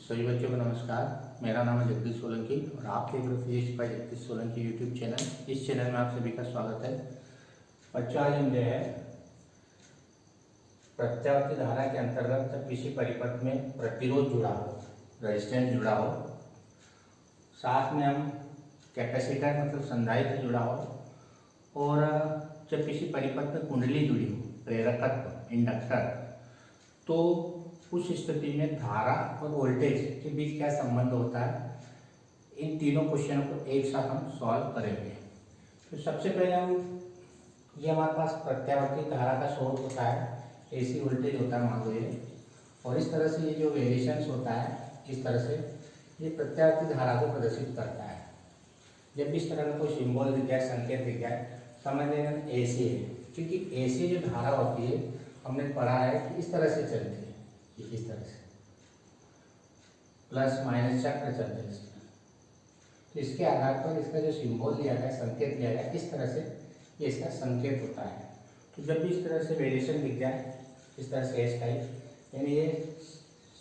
सभी बच्चों को नमस्कार। मेरा नाम है जगदीश सोलंकी और आप देख रहे हो physics bye Jagdish Solanki YouTube channel. इस चैनल में आप सभी का स्वागत है। बच्चों, आज हम जो है प्रत्यावर्ती धारा के अंतर्गत जब किसी परिपथ में प्रतिरोध जुड़ा हो, रेजिस्टेंस जुड़ा हो, साथ में हम कैपेसिटर मतलब संधारित्र जुड़ा हो, और जब किसी परिपथ में कुंडली जुड़ी हो, प्रेरकत्व इंडक्टर, तो उस स्थिति में धारा और वोल्टेज के बीच क्या संबंध होता है, इन तीनों क्वेश्चनों को एक साथ हम सॉल्व करेंगे। तो सबसे पहले ये हमारे पास प्रत्यावर्ती धारा का सोर्स होता है, एसी वोल्टेज होता है मान लो ये, और इस तरह से ये जो वेरिएशंस होता है, इस तरह से ये प्रत्यावर्ती धारा को प्रदर्शित करता है। जब इस तरह का कोई सिंबल दिख जाए, संकेत दिख जाए, समझ लेना एसी है, क्योंकि एसी जो धारा होती है हमने पढ़ा है कि इस तरह से चलती है, इस तरह से प्लस माइनस चक्र चलते हैं इसमें। तो इसके आधार पर इसका जो सिंबल दिया गया, संकेत दिया गया, इस तरह से ये इसका संकेत होता है। तो जब भी इस तरह से वेरिएशन दिख जाए, इस तरह से एस टाइप, यानी ये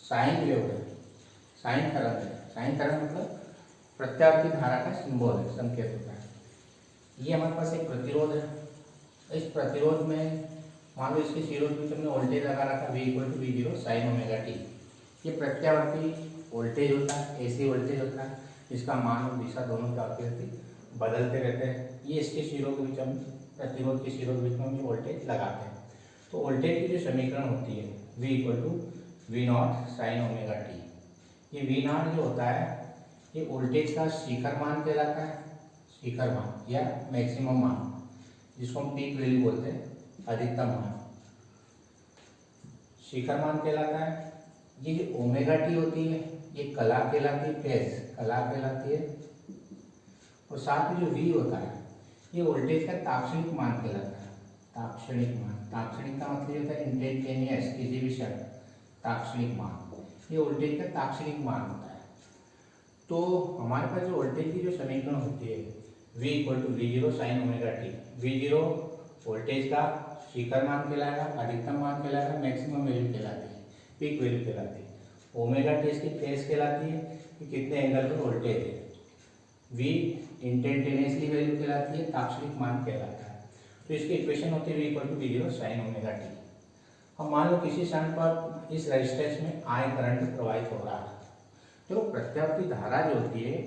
साइन वेव है, साइन तरंग है। साइन तरंग मतलब प्रत्यावर्ती धारा का सिंबल है, संकेत होता है। ये हमारे पास एक प्रतिरोध है। इस प्रतिरोध में मान लो इसके सिरों के बीच हमने वोल्टेज लगा रखा V = V0 sin omega T. ये प्रत्यावर्ती वोल्टेज होता है, एसी वोल्टेज होता है, इसका मान और दिशा दोनों क्या होती रहती, बदलते रहते हैं। ये इसके सिरों के बीच हम प्रतिरोध के सिरों के बीच में हम वोल्टेज लगाते हैं। तो वोल्टेज की जो समीकरण होती है V = V0 sin omega T. ये V0 जो होता है ये वोल्टेज का शिखर मान कहलाता है, शिखर मान या मैक्सिमम मान, जिसको हम पीक वैल्यू बोलते हैं, अधिकतम मान, शिखर मान कहलाता है। ये जो ओमेगा टी होती है ये कला कहलाती है, फेज कला कहलाती है, और साथ में जो V होता है ये वोल्टेज का ताक्षणिक मान कहलाता है। ताक्षणिक मान, ताक्षणिक का मतलब होता है इंस्टेंटेनियस, किसी भी क्षण, ताक्षणिक मान, ये वोल्टेज का ताक्षणिक मान होता है। तो हमारे पास जो वोल्टेज की जो समीकरण होती है V = V0 sin omega T. V0 voltage का शिखर मान कहलाएगा, अधिकतम मान कहलाएगा, मैक्सिमम वैल्यू कहलाती है, पीक वैल्यू कहलाती है। ओमेगा टी इसकी फेज कहलाती है कि कितने एंगल पर वोल्टेज है। V इंस्टेंटेनियसली वैल्यू कहलाती है, ताक्षणिक मान कहलाता है। तो इसकी इक्वेशन होती है V = V0 sin omega T. अब मान लो किसी क्षण पर इस रेजिस्टेंस में I करंट प्रवाहित हो रहा है, तो प्रत्यावर्ती धारा जो होती है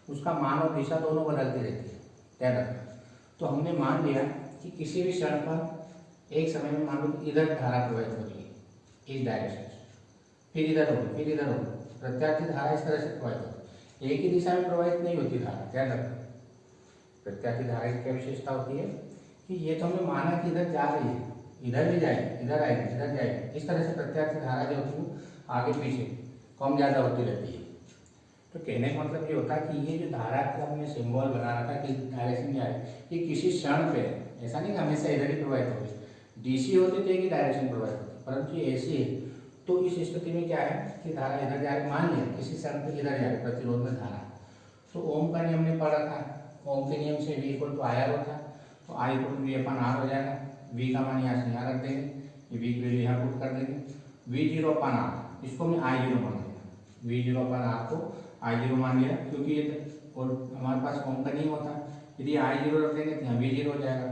उसका मान और दिशा दोनों बदलती रहती है, ध्यान रखना। तो हमने मान लिया कि किसी भी क्षण पर एक समय में मान लो इधर धारा प्रवाहित हो रही है, इस डायरेक्शन से, फिर इधर होगी, फिर इधर होगी। प्रत्यावर्ती धारा इस तरह से प्रवाहित होती है, एक ही दिशा में प्रवाहित नहीं होती धारा, ध्यान रखना। प्रत्यावर्ती धारा की क्या विशेषता होती है कि ये तो हमने माना कि इधर जा रही है, इधर भी जाएगी, इधर आएगी, इधर जाएगी, इस तरह से प्रत्यावर्ती धारा जो होती है आगे पीछे कम ज़्यादा होती रहती है। तो कहने का मतलब ये होता है कि ये जो धारा का हमने सिंबल बना रखा कि डायरेक्शन में आए, ये किसी क्षण पे, ऐसा नहीं कि हमेशा इधर ही प्रवाहित होगी। डीसी होती तो एक ही डायरेक्शन प्रवाहित होती, परंतु ये एसी है। तो इस स्थिति में क्या है कि धारा इधर जा रही, मान लिया किसी क्षण पे इधर जा रही प्रतिरोध में धारा, तो ओम का नियम हमने पढ़ रखा है। ओम के नियम से V = IR होता है, तो I = V/R हो जाएगा। V का मान यहाँ से यहाँ रख देंगे, ये V की वैल्यू यहाँ पुट कर देंगे। V0/R इसको हमने I0 मान लिया, V0/R को I0 मान लिया, क्योंकि ये और हमारे पास ओम का नहीं होता, यदि I0 रख देंगे तो यहाँ V0 हो जाएगा।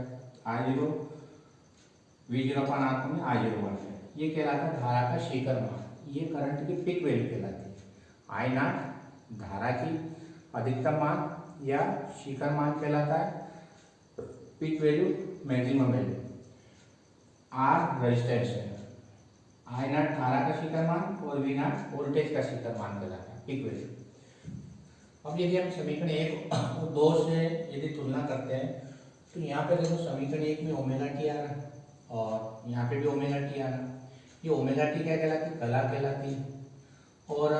I0 V0/R को I0 मान लिया। ये कहलाता है धारा का शिखर मान, ये करंट की पीक वैल्यू कहलाती है। I0 धारा की अधिकतम मान या शिखर मान कहलाता है, peak value maximum value. R resistance है, I0 धारा का शिखर मान और V0 वोल्टेज का शिखर मान कहलाता है, पीक वैल्यू। अब यदि हम समीकरण 1 और 2 से यदि तुलना करते हैं, तो यहाँ पे देखो समीकरण 1 में ओमेगा टी आ रहा है और यहाँ पे भी ओमेगा टी आ रहा है। ये ओमेगा टी क्या कहलाती है, कला कहलाती है। और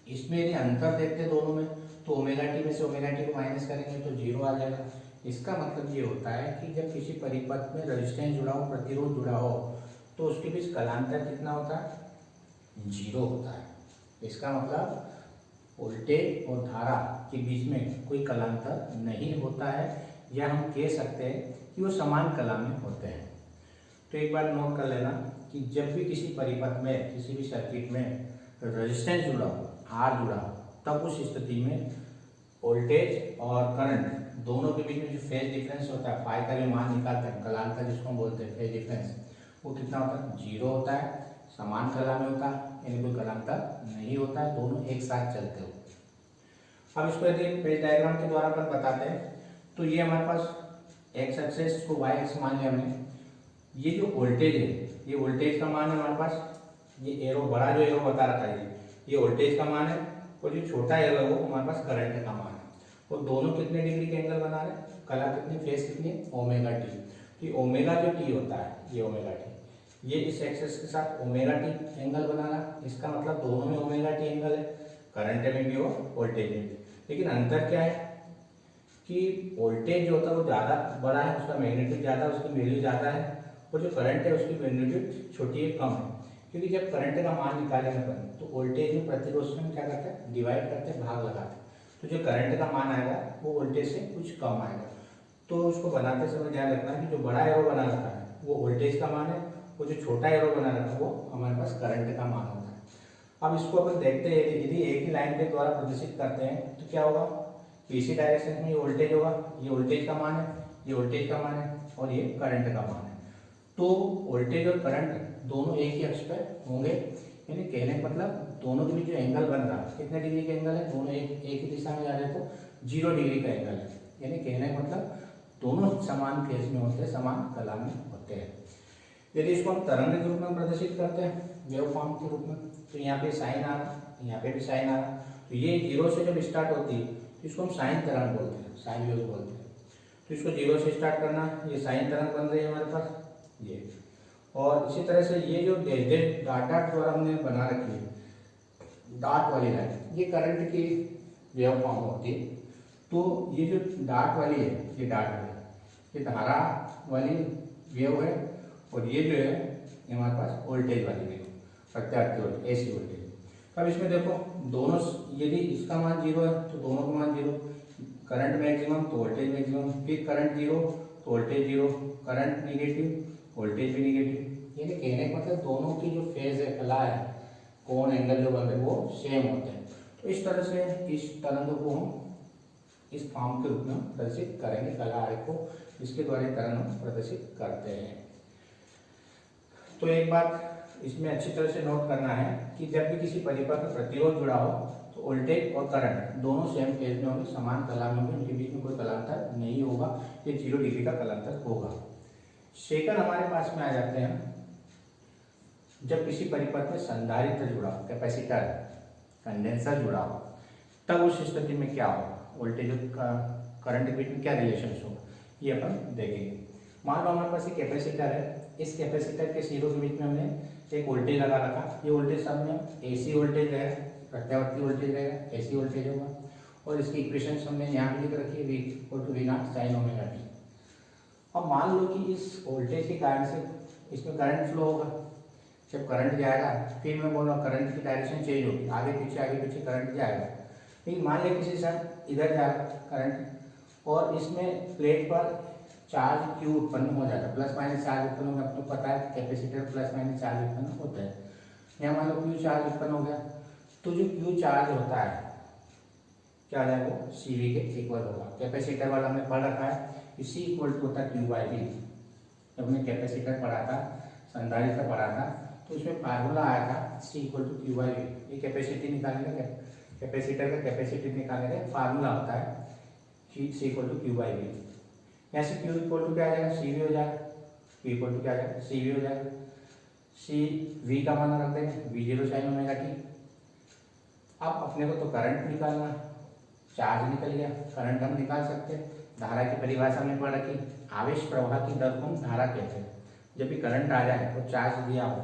इसमें यदि अंतर देखते हैं दोनों में, तो ओमेगा टी में से ओमेगा टी को माइनस करेंगे तो 0 आ जाएगा। इसका मतलब ये होता है कि जब किसी परिपथ में रेजिस्टेंस जुड़ा हो, प्रतिरोध जुड़ा हो, तो उसके बीच कलांतर कितना होता है, 0 होता है। इसका मतलब वोल्टेज और धारा के बीच में कोई कलांतर नहीं होता है, या हम कह सकते हैं कि वो समान कला में होते हैं। तो एक बार नोट कर लेना कि जब भी किसी परिपथ में, किसी भी सर्किट में रेजिस्टेंस जुड़ा हो, आर जुड़ा हो, तब उस स्थिति में वोल्टेज और करंट दोनों के बीच में जो फेज डिफरेंस होता है, फाई का जो मान निकालते हैं, कलांक का जिसको हम बोलते हैं फेज डिफरेंस, वो कितना होता है? 0 होता है। समान कला में होता है, यानी कोई कलांतर नहीं होता है, दोनों एक साथ चलते हो। अब इसको यदि फेज डायग्राम के द्वारा अपन बताते हैं तो ये हमारे पास एक्स एक्सिस को वाई एक्स मान लिया हमने। ये जो वोल्टेज है, ये वोल्टेज का मान है हमारे पास, ये एरो बड़ा जो एरो बता रखा है ये वोल्टेज का मान है, और जो छोटा एरो है वो हमारे पास करंट का मान है। और दोनों कितने डिग्री के एंगल बना रहे हैं? कला कितनी, फेज कितनी? Omega T. तो ओमेगा जो टी होता है, ये ओमेगा टी, ये इस एक्सिस के साथ ओमेगा टी एंगल बना रहा, इसका मतलब दोनों में ओमेगा टी एंगल है, करंट में भी और वोल्टेज में भी। लेकिन अंतर क्या है कि वोल्टेज जो होता है वो ज़्यादा बड़ा है, उसका मैग्नीट्यूड ज़्यादा, उसकी वैल्यू ज़्यादा है, और जो करंट है उसकी मैग्नीट्यूड छोटी है, कम है। क्योंकि जब करंट का मान निकालेंगे अपन तो वोल्टेज में प्रतिरोध से हम क्या करते हैं? डिवाइड करते हैं, भाग लगाते हैं। तो जो करंट का मान आएगा वो वोल्टेज से कुछ कम आएगा। तो उसको बनाते समय ध्यान रखना कि जो बड़ा एरो बना रखा है वो वोल्टेज का मान है, और जो छोटा एरो बना रखा है वो हमारे पास करंट का मान होता है। अब इसको अपन देखते हैं, यदि एक ही लाइन के द्वारा प्रदर्शित करते हैं तो क्या होगा? इसी डायरेक्शन में ये वोल्टेज होगा, ये वोल्टेज का मान है, ये वोल्टेज का मान है, और ये करंट का मान है। तो वोल्टेज और करंट दोनों एक ही अक्ष पर होंगे, यानी कहने का मतलब दोनों के बीच जो एंगल बन रहा है, कितने डिग्री का एंगल है? दोनों एक ही दिशा में जा रहे हैं तो 0 डिग्री का एंगल है। यानी कहने का मतलब दोनों समान फेज में होते हैं, समान कला में होते हैं। यदि इसको हम तरंग के रूप में प्रदर्शित करते हैं, वेव फॉर्म के रूप में, तो यहाँ पे साइन आ रहा, यहाँ पे भी साइन आ रहा, तो ये 0 से जब स्टार्ट होती है तो इसको हम साइन तरंग बोलते हैं, साइन वेव बोलते हैं। तो इसको 0 से स्टार्ट करना, ये साइन तरंग बन रही है हमारे पास ये। और इसी तरह से ये जो डॉट डॉट द्वारा हमने बना रखी है, डॉट वाली लाइन, ये करंट की वेव फॉर्म होती है। तो ये जो डॉट वाली है, ये डॉट वाली, ये धारा वाली वेव है, और ये जो है ये हमारे पास वोल्टेज वाली वेव, प्रत्यावर्ती वोल्टेज, एसी वोल्टेज। अब इसमें देखो दोनों, यदि इसका मान 0 है तो दोनों का मान 0, करंट मैक्सिमम तो वोल्टेज मैक्सिमम, फिर करंट 0 तो वोल्टेज 0, करंट निगेटिव वोल्टेज भी निगेटिव। यानी कहने का मतलब दोनों की जो फेज है, कला है, कोण एंगल जो बन रहे वो सेम होते हैं। तो इस तरह से इस तरंग को हम इस फॉर्म के रूप में प्रदर्शित करेंगे, कला आरेख को, इसके द्वारा तरंग हम प्रदर्शित करते हैं। तो एक बात इसमें अच्छी तरह से नोट करना है कि जब भी किसी परिपथ में प्रतिरोध जुड़ा हो तो वोल्टेज और करंट दोनों सेम फेज में होंगे, समान कला में होंगे, उनके बीच में कोई कलांतर नहीं होगा, ये 0 डिग्री का कलांतर होगा। सेकंड हमारे पास में आ जाते हैं, जब किसी परिपथ में संधारित्र जुड़ा हो, कैपेसिटर, कंडेंसर जुड़ा हो, तब उस स्थिति में क्या होगा, वोल्टेज और करंट के बीच में क्या रिलेशन होगा, ये अपन देखेंगे। मान लो हमारे पास एक कैपेसिटर है, इस कैपेसिटर के सिरों के बीच में हमने एक वोल्टेज लगा रखा, ये वोल्टेज सब में एसी वोल्टेज रहेगा, प्रत्यावर्ती वोल्टेज रहेगा, एसी वोल्टेज होगा, और इसकी इक्वेशन हमने यहाँ भी लिख रखी है, V=V0 sin ओमेगा टी। अब मान लो कि इस वोल्टेज के कारण से इसमें करंट फ्लो होगा, जब करंट जाएगा, फिर मैं बोल रहा हूँ करंट की डायरेक्शन चेंज होगी, आगे पीछे करंट जाएगा। लेकिन मान लिया किसी साइड इधर जाएगा करंट, और इसमें प्लेट पर चार्ज क्यू उत्पन्न हो जाता है, प्लस माइनस चार्ज उत्पन्न होगा, आपको पता है कैपेसिटर प्लस माइनस चार्ज उत्पन्न होता है। यहाँ मान लो क्यू चार्ज उत्पन्न हो गया, तो जो क्यू चार्ज होता है क्या है वो CV के इक्वल होगा। कैपेसिटर वाला हमने पढ़ रखा है कि C इक्वल टू होता है Q/V। जब हमने कैपेसिटर पढ़ा था, संधारित्र पढ़ा था, तो उसमें फार्मूला आया था C इक्वल टू Q/V। ये कैपेसिटी निकालने का, कैपेसिटर का कैपेसिटी निकालने का फार्मूला होता है कि C इक्वल टू Q/V। यहाँ से Q इक्वल टू क्या आ जाएगा, CV हो जाएगा, Q इक्वल टू क्या आ जाएगा, CV हो जाएगा। CV का मान रख देंगे V0 sin ओमेगा टी। अब अपने को तो करंट निकालना, चार्ज निकल गया, करंट हम निकाल सकते हैं। धारा की परिभाषा में पढ़ रखी, आवेश प्रवाह की दर को हम धारा कहते हैं। जब भी करंट आ जाए तो चार्ज दिया हो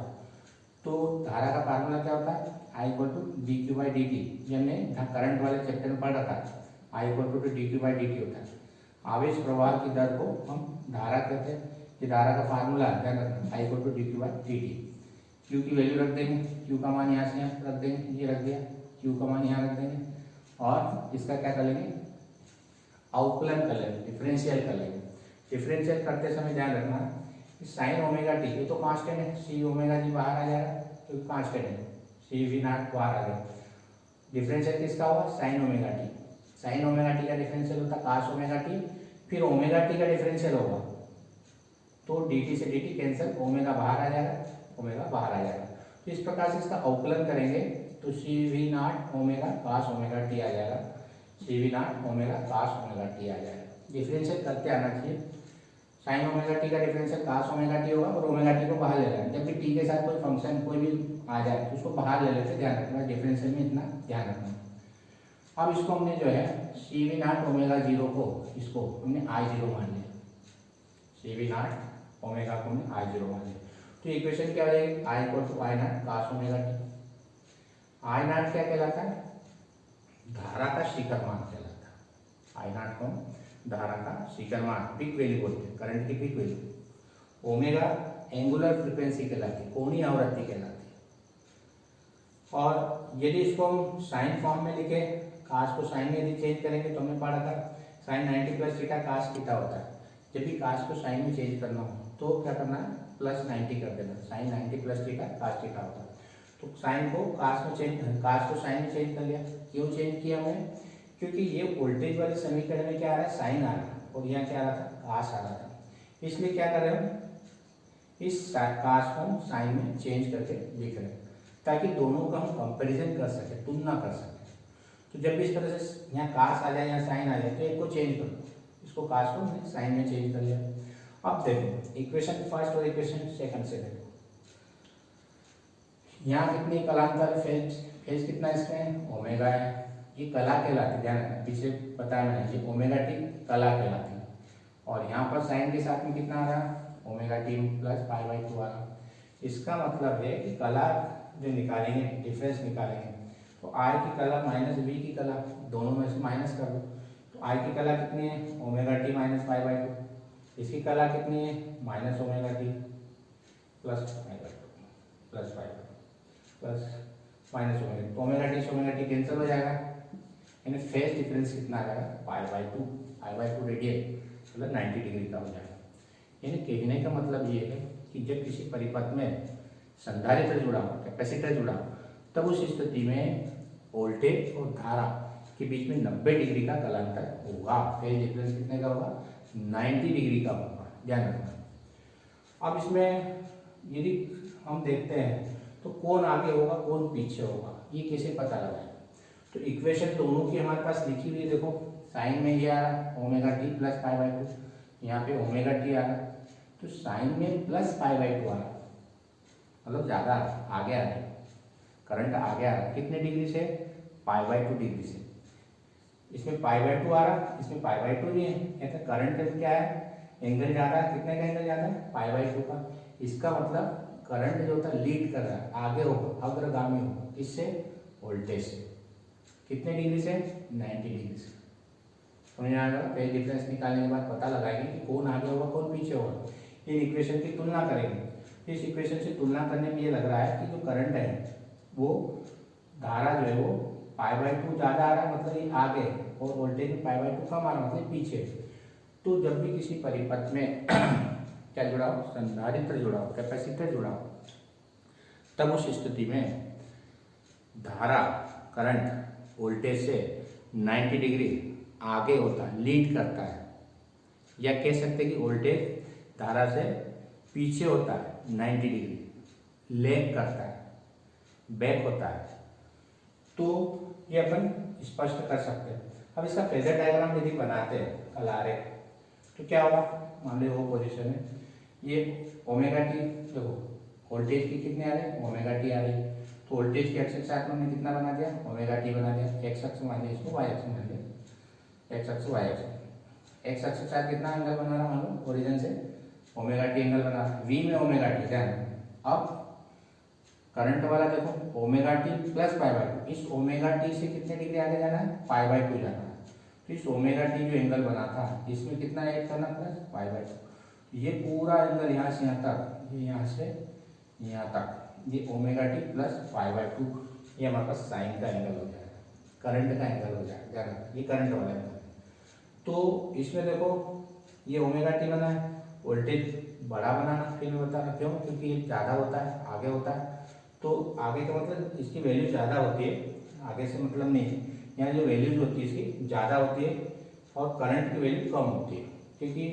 तो धारा का फार्मूला क्या होता है, I=dq/dt। ये हमने करंट वाले चैप्टर में पढ़ रखा है, I=dq/dt होता है। आवेश प्रवाह की दर को हम धारा कहते हैं। ये धारा का फार्मूला क्या रखना, I=dq/dt। Q की वैल्यू रख देंगे, Q का मान यहाँ से यहाँ रख देंगे, ये रख दिया, Q का मान यहाँ रख देंगे, और इसका क्या कर लेंगे, अवकलन कर लेंगे, डिफरेंशियल कर लेंगे। डिफरेंशियल करते समय ध्यान रखना कि साइन ओमेगा टी, ये तो कांस्टेंट है, C ओमेगा जी बाहर आ जाएगा तो कांस्टेंट है, सी वी नॉट बाहर आ गया। डिफरेंशियल किसका हुआ? Sign omega T. Sign omega T का डिफरेंशियल होता है कास ओमेगा टी, फिर ओमेगा टी का डिफरेंशियल होगा तो डी टी से डी टी कैंसिल, ओमेगा बाहर आ जाएगा, ओमेगा बाहर आ जाएगा। तो इस प्रकार से इसका अवकलन करेंगे तो C V naught omega cos omega T आ जाएगा, C V naught omega cos omega T आ जाएगा। डिफरेंशियल करते आना चाहिए। साइन ओमेगा टी का डिफरेंशियल कास ओमेगा टी होगा और ओमेगा टी को बाहर ले लेना। जब भी टी के साथ कोई फंक्शन कोई भी आ जाए तो उसको बाहर ले लेते, ध्यान रखना डिफरेंशियल में इतना ध्यान रखना। अब इसको हमने जो है सी वी नॉट ओमेगा जीरो को इसको हमने आई जीरो मान लिया, सी वी नॉट ओमेगा को हमने आई जीरो मान लिया। तो इक्वेशन क्या हो जाएगी? I equal to I naught cos omega T. I naught क्या कहलाता है? धारा का शिखर मान कहलाता है। आई नॉट को धारा का शिखर मान, पीक वैल्यू बोलते हैं, करंट की peak value. Omega angular frequency कहलाती है, कोणीय आवृत्ति कहलाती है। और यदि इसको हम साइन फॉर्म में लिखे, कास को साइन में यदि चेंज करेंगे तो हमने पढ़ा था sine 90 plus theta cos theta होता है। जब भी कास को साइन में चेंज करना हो तो क्या करना है? प्लस 90 कर देना, sine 90 plus theta cos theta होता है। तो साइन को कास में चेंज, कास को साइन में चेंज कर लिया। क्यों चेंज किया हमने? क्योंकि ये वोल्टेज वाले समीकरण में क्या आ रहा है? साइन आ रहा है और यहाँ क्या आ रहा था? कास आ रहा था। इसलिए क्या कर रहे हो? इस कास को साइन में चेंज करके लिख रहे हैं ताकि दोनों का हम कंपैरिजन कर सके, तुलना कर सके। तो जब भी इस तरह से यहाँ कास आ जाए या साइन आ जाए तो एक को चेंज कर दो, इसको कास को साइन में चेंज कर लिया। अब देखो इक्वेशन फर्स्ट और इक्वेशन सेकंड से देखो, यहाँ कितनी कलांतर है? फेज कितना इसमें? ओमेगा है। ये कला कहलाती है, ध्यान रखना, पीछे बताया मैंने, ये ओमेगा टी कला कहलाती है। और यहाँ पर साइन के साथ में कितना आ रहा? Omega T plus pi by 2 आ रहा। इसका मतलब है कि कला जो निकालेंगे, डिफरेंस निकालेंगे, तो आई की कला माइनस वी की कला, दोनों में से माइनस कर दो। तो आई की कला कितनी है? Omega T minus pi by 2। इसकी कला कितनी है? Minus omega T plus pi by 2 plus pi plus minus omega. तो ओमेगा टी से ओमेगा टी कैंसिल हो जाएगा, यानी फेज डिफरेंस कितना आ जाएगा? Pi by 2। Pi by 2 radian मतलब 90 डिग्री का हो जाएगा। यानी कहने का मतलब ये है कि जब किसी परिपथ में संधारित्र जुड़ा हो, कैपेसिटर जुड़ा हो, तब उस स्थिति में वोल्टेज और धारा के बीच में 90 डिग्री का कलांतर होगा। फेज डिफरेंस कितने का होगा? 90 डिग्री का होगा, ध्यान रखना। अब इसमें यदि हम देखते हैं तो कौन आगे होगा कौन पीछे होगा, ये कैसे पता लगाएं? तो इक्वेशन दोनों की हमारे पास लिखी हुई है, देखो साइन में ये आ रहा omega T plus pi by 2, यहाँ पे ओमेगा टी आ रहा, तो साइन में प्लस पाई बाई 2 आ रहा, मतलब ज़्यादा आगे आ रहा है, करंट आगे आ रहा है। कितने डिग्री से? पाई बाई 2 डिग्री से। इसमें पाई बाई 2 आ रहा, इसमें पाई बाई 2 नहीं है, ऐसा करंट क्या है? एंगल ज़्यादा है। कितने का एंगल ज़्यादा है? पाई बाई 2 का। इसका मतलब करंट जो होता है लीड कर रहा है, आगे होगा, अग्रगामी होगा, किससे? वोल्टेज से। कितने डिग्री से? 90 डिग्री से। समझ में आएगा? फेज डिफरेंस निकालने के बाद पता लगाएंगे कि कौन आगे होगा कौन पीछे होगा। इन इक्वेशन की तुलना करेंगे। इस इक्वेशन से तुलना करने में ये लग रहा है कि जो करंट है वो धारा जो है वो पाई बाई 2 ज़्यादा आ रहा है, मतलब ये आगे, और वोल्टेज में पाई बाई 2 कम आ रहा है, मतलब पीछे। तो जब भी किसी परिपथ में क्या जुड़ा हो? संधारित्र जुड़ा हो, कैपेसिटर जुड़ा हो, तब उस स्थिति में धारा करंट वोल्टेज से 90 डिग्री आगे होता है, लीड करता है, या कह सकते हैं कि वोल्टेज धारा से पीछे होता है, 90 डिग्री लैग करता है, बैक होता है। तो ये अपन स्पष्ट कर सकते हैं। अब इसका फेजर डायग्राम यदि बनाते हैं आलेख, तो क्या होगा? मान लो वो पोजीशन है, ये ओमेगा टी, देखो वोल्टेज की कितने आ रहे हैं? ओमेगा टी आ रही है। तो वोल्टेज के एक्स के साथ हमने कितना बना दिया? ओमेगा टी बना दिया। एक्स अक्ष मान लिया, इसको वाई अक्ष मान लिया, एक्स अक्ष वाई अक्ष। एक्स अक्ष के साथ कितना एंगल बना रहा मान लो? ओरिजिन से ओमेगा टी एंगल बना रहा, वी में ओमेगा टी। ध्यान, अब करंट वाला देखो omega T plus pi by 2, इस ओमेगा टी से कितने डिग्री आगे जाना है? पाई बाई 2 जाना है। तो इस ओमेगा टी जो एंगल बना था इसमें कितना ऐड करना? Plus pi by 2। ये पूरा एंगल यहाँ से यहाँ तक, ये यहाँ से यहाँ तक, ये omega T plus pi by 2, ये हमारे पास साइन का एंगल हो जाएगा, करंट का एंगल हो जाएगा। ये करंट वाला एंगल। तो इसमें देखो ये ओमेगा टी बना है, वोल्टेज बड़ा बनाना फिर मैं बता रहा, क्यों? क्योंकि ये ज़्यादा होता है, आगे होता है। तो आगे का मतलब इसकी वैल्यू ज़्यादा होती है, आगे से मतलब नहीं है, यहाँ जो वैल्यूज होती है इसकी ज़्यादा होती है और करंट की वैल्यू कम होती है, क्योंकि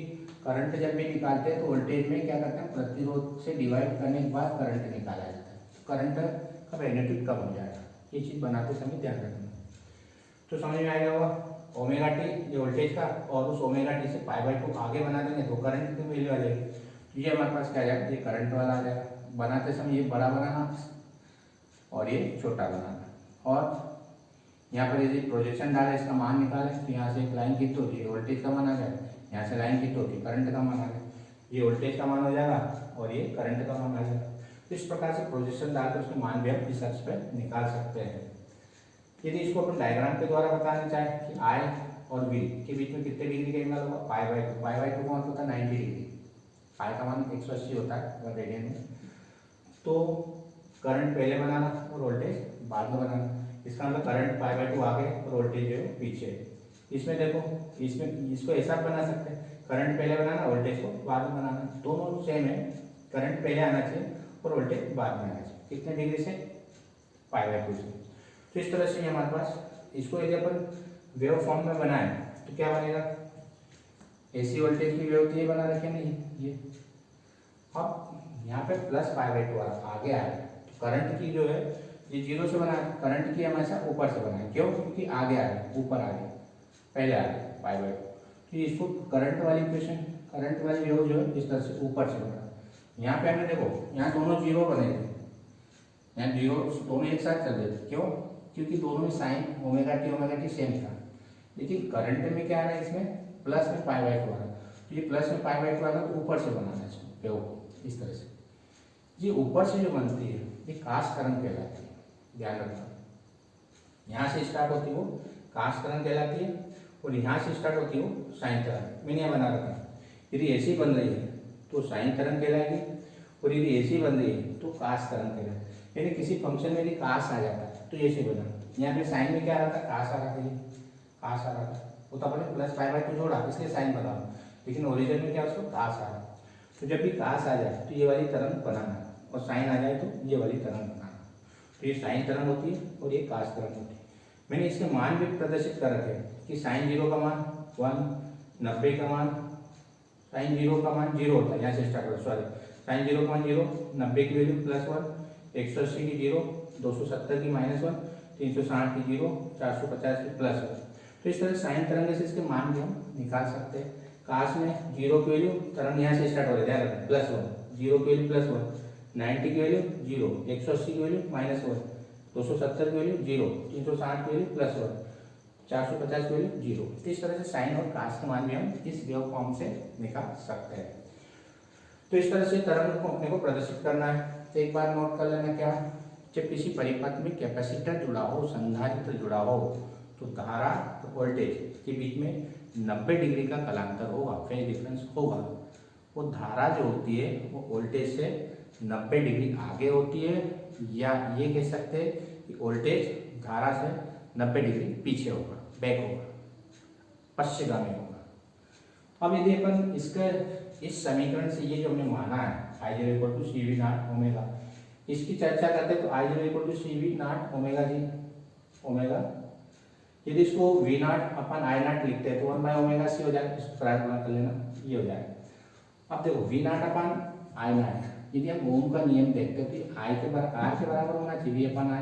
करंट जब भी निकालते हैं तो वोल्टेज में क्या करते हैं, प्रतिरोध से डिवाइड करने के बाद करंट निकाला जाता है, करंट का मैग्नीट्यूड कम हो जाएगा। ये चीज़ बनाते समय ध्यान रखना। तो समझ में आएगा होगा, ओमेगा टी ये वोल्टेज का, और उस ओमेगा टी से पाई बाई 2 आगे बना देंगे तो करंट की वैल्यू आ जाएगी। तो ये हमारे पास क्या आ जाएगा, ये करंट वाला आ जाएगा। बनाते समय ये बड़ा बनाना और ये छोटा बनाना, और यहाँ पर यदि प्रोजेक्शन डाला इसका मान निकाले तो यहाँ से एक लाइन की तो ये वोल्टेज का मान आ जाएगा, यहाँ से लाइन की तो करंट का मान आ जाएगा, ये वोल्टेज का मान हो जाएगा और ये करंट का मान आ जाएगा। तो इस प्रकार से प्रोजेक्शन डालकर उसके मान भी हम इस अक्ष पर निकाल सकते हैं। यदि इसको अपन डायग्राम के द्वारा बताना चाहें कि आई और वी के बीच में कितने डिग्री का एंगल होगा, पाई बाई 2, पाई बाई 2 का मतलब होता है 90 डिग्री, पाई का मान 180 होता है 1 रेडियन में। तो करंट पहले बनाना और वोल्टेज बाद में बनाना, इसका मतलब करंट पाई बाई 2 आगे और वोल्टेज जो है पीछे। इसमें देखो, इसमें इसको ऐसा बना सकते हैं, करंट पहले बनाना वोल्टेज को बाद में बनाना, दोनों सेम है, करंट पहले आना चाहिए और वोल्टेज बाद में आना चाहिए। कितने डिग्री से, पाई बाई 2 से। तो इस तरह से हमारे पास इसको यदि अपन वेव फॉर्म में बनाए तो क्या बनेगा, एसी वोल्टेज की वेव तो ये बना रखे नहीं ये, अब यहाँ पे प्लस पाई बाई 2 आगे आया, तो करंट की जो है ये 0 से बना है, करंट की हमेशा ऊपर से बना है, क्यों, क्योंकि आगे आ गया, ऊपर आ गया, पहले आ गया पाई बाई 2। तो इसको करंट वाली इक्वेशन, करंट वाली वेव जो है इस तरह से ऊपर से बना। यहाँ पे हमें देखो, यहाँ दोनों 0 बने थे, यहाँ 0 दोनों एक साथ चल रहे थे, क्यों, क्योंकि दोनों में साइन ओमेगा टी सेम था। लेकिन करंट में क्या आ रहा है, इसमें प्लस में पाई बाई 2 आ रहा है, तो ये प्लस में पाई बाई 2 आ रहा है, तो ऊपर से बनाना है वेव को इस तरह से। ये ऊपर से जो बनती है ये कास्ट तरंग कहलाती है, ध्यान रखना। यहाँ से स्टार्ट होती है वो कास्ट तरंग कहलाती है, और यहाँ से स्टार्ट होती है वो साइन तरंग। मैंने यहाँ बना रखा, यदि ऐसी बन रही है तो साइन तरंग कहलाएगी, और यदि ऐसी बन रही है तो कास्ट तरंग कहलाएगी। यानी किसी फंक्शन में यदि कास्ट आ जाता है तो ऐसे बना, यहाँ पे साइन में क्या आ रहा था, कास्ट आ रहा था, ये कास्ट आ रहा था, वो तो अपने प्लस पाई बाई 2 जोड़ा इसलिए साइन बना, लेकिन ओरिजिन में क्या उसको कास्ट आ रहा है। तो जब भी कास्ट आ जाए तो ये वाली तरंग बनाना, और साइन आ जाए तो ये वाली तरंग बनाना। तो ये साइन तरंग होती है और ये कास्ट तरंग होती है। मैंने इसके मान भी प्रदर्शित कर रखे हैं कि साइन 0 का मान 1, 90 का मान, साइन 0 का मान 0 होता है, यहाँ से स्टार्ट होता है, सॉरी, साइन 0 का मान 0, 90 की वैल्यू +1, 180 की 0, 270 की -1, 360 की 0, 450 की +1। तो इस तरह साइन तरंग से इसके मान भी हम निकाल सकते हैं। कास्ट में 0 की वैल्यू, तरंग यहाँ से स्टार्ट हो रही है, +1, 0 की वैल्यू +1, 90 की वैल्यू 0, 180 की वैल्यू -1, 270 की वैल्यू 0, 360 की वैल्यू +1, 450 की वैल्यू 0। तो इस तरह से साइन और कास्ट के मान भी हम इस वेव फॉर्म से निकाल सकते हैं। तो इस तरह से तरंग को अपने को प्रदर्शित करना है। तो एक बार नोट कर लेना, क्या, जब किसी परिपथ में कैपेसिटर जुड़ा हो, संधारित्र जुड़ा हो, तो धारा और वोल्टेज के बीच में 90 डिग्री का कलांतर होगा, फेज डिफरेंस होगा। वो धारा जो होती है वो वोल्टेज से 90 डिग्री आगे होती है, या ये कह सकते हैं कि वोल्टेज धारा से 90 डिग्री पीछे होगा, बैक होगा, पश्चिमगामी होगा। अब यदि अपन इसके इस समीकरण से ये जो हमने माना है I0 = CV0 ओमेगा, इसकी चर्चा करते तो I0 = CV0 ओमेगा जी ओमेगा। यदि इसको V0 अपन I0 लिखते हैं तो 1/ωc हो जाएगा, इसको प्रायः कर लेना, ये हो जाएगा। अब देखो V0 अपन I0, यदि हम ओम का नियम देखते हैं तो I के बराबर होना चाहिए, V/I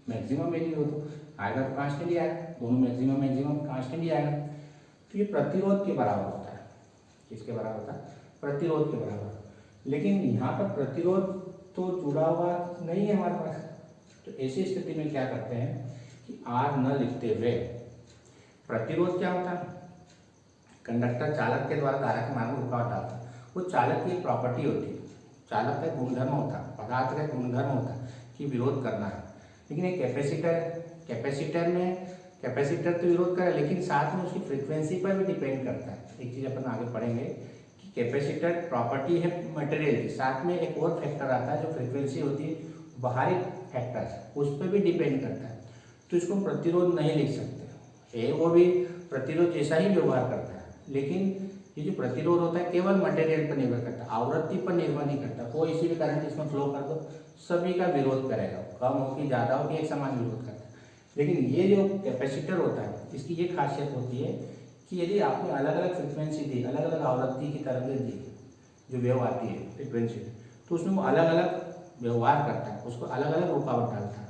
मैक्सिमम वैल्यू हो तो आएगा, तो कांस्टेंट ही आएगा, दोनों मैक्सिमम कांस्टेंट ही आएगा। तो ये प्रतिरोध के बराबर होता है, किसके बराबर होता है, प्रतिरोध के बराबर। लेकिन यहाँ पर प्रतिरोध तो जुड़ा हुआ नहीं है हमारे पास, तो ऐसी स्थिति में क्या करते हैं कि R न लिखते हुए, प्रतिरोध क्या होता है, कंडक्टर चालक के द्वारा धारा के मार्ग में रुकावट डालता है, वो चालक की प्रॉपर्टी होती है, चालक का गुणधर्म होता है, पदार्थ का गुणधर्म होता है कि विरोध करना है। लेकिन एक कैपेसिटर में कैपेसिटर तो विरोध करे, लेकिन साथ में उसकी फ्रीक्वेंसी पर भी डिपेंड करता है। एक चीज़ अपन आगे पढ़ेंगे कि कैपेसिटर प्रॉपर्टी है मटेरियल की, साथ में एक और फैक्टर आता है जो फ्रीक्वेंसी होती है, बाहरी फैक्टर, उस पर भी डिपेंड करता है। तो इसको प्रतिरोध नहीं लिख सकते, वो भी प्रतिरोध जैसा ही व्यवहार करता है, लेकिन ये जो प्रतिरोध होता है केवल मटेरियल पर निर्भर करता है, आवृत्ति पर निर्भर नहीं करता। कोई इसी भी करंट इसमें फ्लो कर दो, सभी का विरोध करेगा, कम हो कि ज़्यादा हो कि एक समान विरोध करता है। लेकिन ये जो कैपेसिटर होता है इसकी ये खासियत होती है कि यदि आपने अलग अलग फ्रिक्वेंसी दी, अलग अलग आवृत्ति की तरंगें दी, जो वेव आती है फ्रिक्वेंसी, तो उसमें वो अलग अलग व्यवहार करता है, उसको अलग अलग रुकावट डालता है।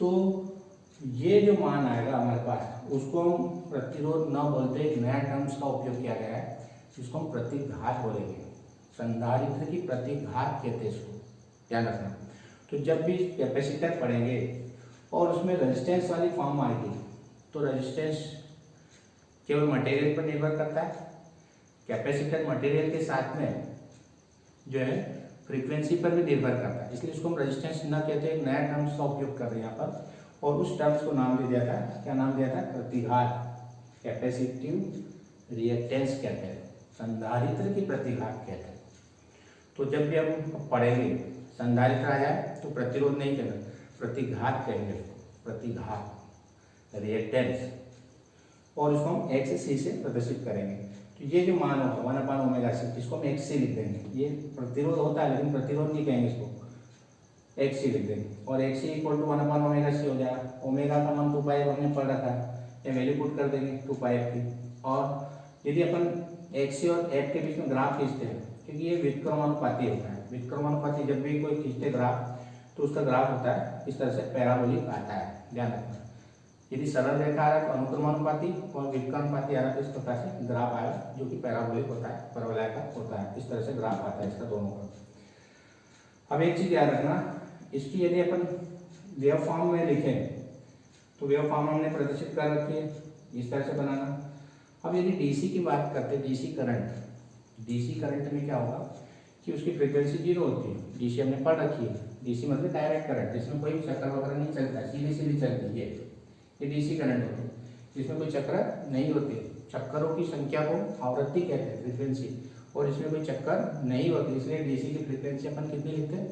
तो ये जो मान आएगा हमारे पास, उसको हम प्रतिरोध न बोलते एक नया टर्म्स का उपयोग किया गया है जिसको हम प्रतिघात बोलेंगे। संधारित्र की प्रतिघात कहते हैं इसको, ध्यान रखना। तो जब भी कैपेसिटर पढ़ेंगे और उसमें रेजिस्टेंस वाली फॉर्म आएगी, तो रेजिस्टेंस केवल मटेरियल पर निर्भर करता है, कैपेसिटर मटेरियल के साथ में जो है फ्रीक्वेंसी पर भी निर्भर करता है, इसलिए इसको हम रेजिस्टेंस न कहते, एक नया टर्म्स का उपयोग कर रहे हैं यहाँ पर। और उस टर्म्स को नाम दे दिया था, क्या नाम दिया था? प्रतिघात, कैपेसिटिव रिएक्टेंस कहते हैं, संधारित्र की प्रतिघात कहते हैं। तो जब भी हम पढ़ेंगे संधारित्र आ जाए तो प्रतिरोध नहीं कहना, प्रतिघात कहेंगे, प्रतिघात रिएक्टेंस, और उसको हम एक्स सी से प्रदर्शित करेंगे। तो ये जो मान होगा 1/ω/c, इसको हम एक्स सी लिख देंगे। ये प्रतिरोध होता है लेकिन प्रतिरोध नहीं कहेंगे इसको, एक्स सी लिख देंगे। और x C equal to 1/ω/c हो जाएगा। ओमेगा का मान 2π हमने पढ़ रखा है, ये वैल्यू पुट कर देंगे 2π की। और यदि अपन एक्स सी और एफ के बीच में ग्राफ खींचते हैं, क्योंकि ये व्युत्क्रमानुपाती होता है, व्युत्क्रमानुपाती जब भी कोई खींचते ग्राफ तो उसका ग्राफ होता है इस तरह से पैराबोलिक आता है, ध्यान रखना। यदि सरल रेखा आ रहा है तो अनुक्रमानुपाती, और व्युत्क्रमानुपाती आ रहा है तो इस प्रकार से ग्राफ आएगा जो कि पैराबोलिक होता है, परवलयाकार होता है। इस तरह से ग्राफ आता है इसका दोनों का। अब एक चीज याद रखना, इसकी यदि अपन वेव फॉर्म में लिखें तो वेव फॉर्म हमने प्रदर्शित कर रखी है, इस तरह से बनाना। अब यदि डीसी की बात करते हैं, डीसी करंट, डीसी करंट में क्या होगा कि उसकी फ्रीक्वेंसी 0 होती है। डीसी हमने पढ़ रखी है, डीसी मतलब डायरेक्ट करंट, जिसमें कोई चक्कर वगैरह नहीं चलता, सीधी सीधी चलती है, ये डीसी करंट होती है, जिसमें कोई चक्र नहीं होते। चक्करों की संख्या को आवृत्ति कहते हैं, फ्रीक्वेंसी, और इसमें कोई चक्कर नहीं होती, इसलिए डीसी की फ्रीक्वेंसी अपन कितनी लिखते हैं?